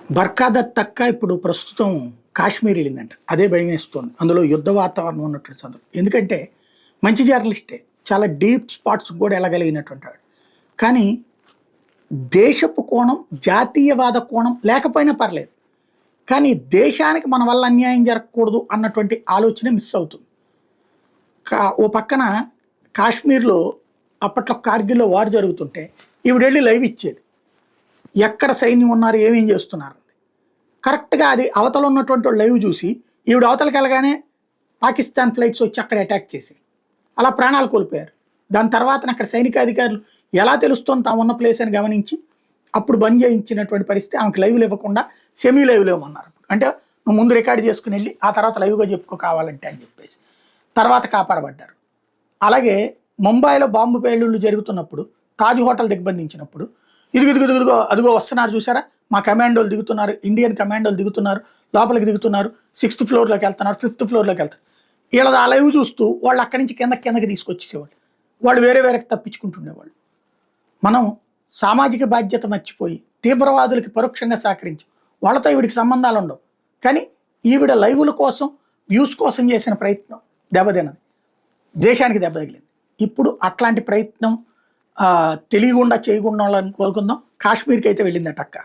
బర్కాదత్ అక్క ఇప్పుడు ప్రస్తుతం కాశ్మీర్ వెళ్ళిందంట. అదే భయమేస్తోంది. అందులో యుద్ధ వాతావరణం ఉన్నటువంటి సందర్భం. ఎందుకంటే మంచి జర్నలిస్టే. చాలా డీప్ స్పాట్స్‌కి కూడా వెళ్ళగలిగినటువంటి వాడు. కానీ దేశపు కోణం, జాతీయవాద కోణం లేకపోయినా పర్లేదు. కానీ దేశానికి మన వల్ల అన్యాయం జరగకూడదు అన్నటువంటి ఆలోచన మిస్ అవుతుంది. ఓ పక్కన కాశ్మీర్‌లో అప్పట్లో కార్గిల్‌లో వార్ జరుగుతుంటే ఈవిడెళ్ళి లైవ్ ఇచ్చేది. ఎక్కడ సైన్యం ఉన్నారు, ఏమేం చేస్తున్నారు. కరెక్ట్‌గా అది అవతల ఉన్నటువంటి వాళ్ళు లైవ్ చూసి ఈవిడ అవతలకి వెళ్ళగానే పాకిస్తాన్ ఫ్లైట్స్ వచ్చి అక్కడ అటాక్ చేసి అలా ప్రాణాలు కోల్పోయారు. దాని తర్వాత అక్కడ సైనికాధికారులు ఎలా తెలుస్తుంది తాము ఉన్న ప్లేస్ అని గమనించి అప్పుడు బంద్ చేయించినటువంటి పరిస్థితి. ఆమెకు లైవ్లు ఇవ్వకుండా సెమీ లైవ్లు ఇవ్వమన్నారు. అంటే నువ్వు ముందు రికార్డు చేసుకుని వెళ్ళి ఆ తర్వాత లైవ్గా చెప్పుకో కావాలంటే అని చెప్పేసి తర్వాత కాపాడబడ్డారు. అలాగే ముంబైలో బాంబు పేలుళ్ళు జరుగుతున్నప్పుడు తాజ్ హోటల్ దిగ్బంధించినప్పుడు ఇదిగో అదిగో వస్తున్నారు చూసారా, మా కమాండోలు దిగుతున్నారు, ఇండియన్ కమాండోలు దిగుతున్నారు, లోపలికి దిగుతున్నారు, 6th ఫ్లోర్లోకి వెళ్తున్నారు, 5th ఫ్లోర్లోకి వెళ్తారు. వీళ్ళది ఆ లైవ్ చూస్తూ వాళ్ళు అక్కడి నుంచి కిందకి తీసుకొచ్చేసేవాళ్ళు. వాళ్ళు వేరే తప్పించుకుంటుండేవాళ్ళు. మనం సామాజిక బాధ్యత మర్చిపోయి తీవ్రవాదులకి పరోక్షంగా సహకరించి వాళ్ళతో ఈవిడికి సంబంధాలు ఉండవు. కానీ ఈవిడ లైవ్ల కోసం, వ్యూస్ కోసం చేసిన ప్రయత్నం దెబ్బతిన్నది, దేశానికి దెబ్బ తగిలింది. ఇప్పుడు అట్లాంటి ప్రయత్నం తెలియకుండా చేయకుండా వాళ్ళని కోరుకుందాం. కాశ్మీర్కి అయితే వెళ్ళిందట అక్క.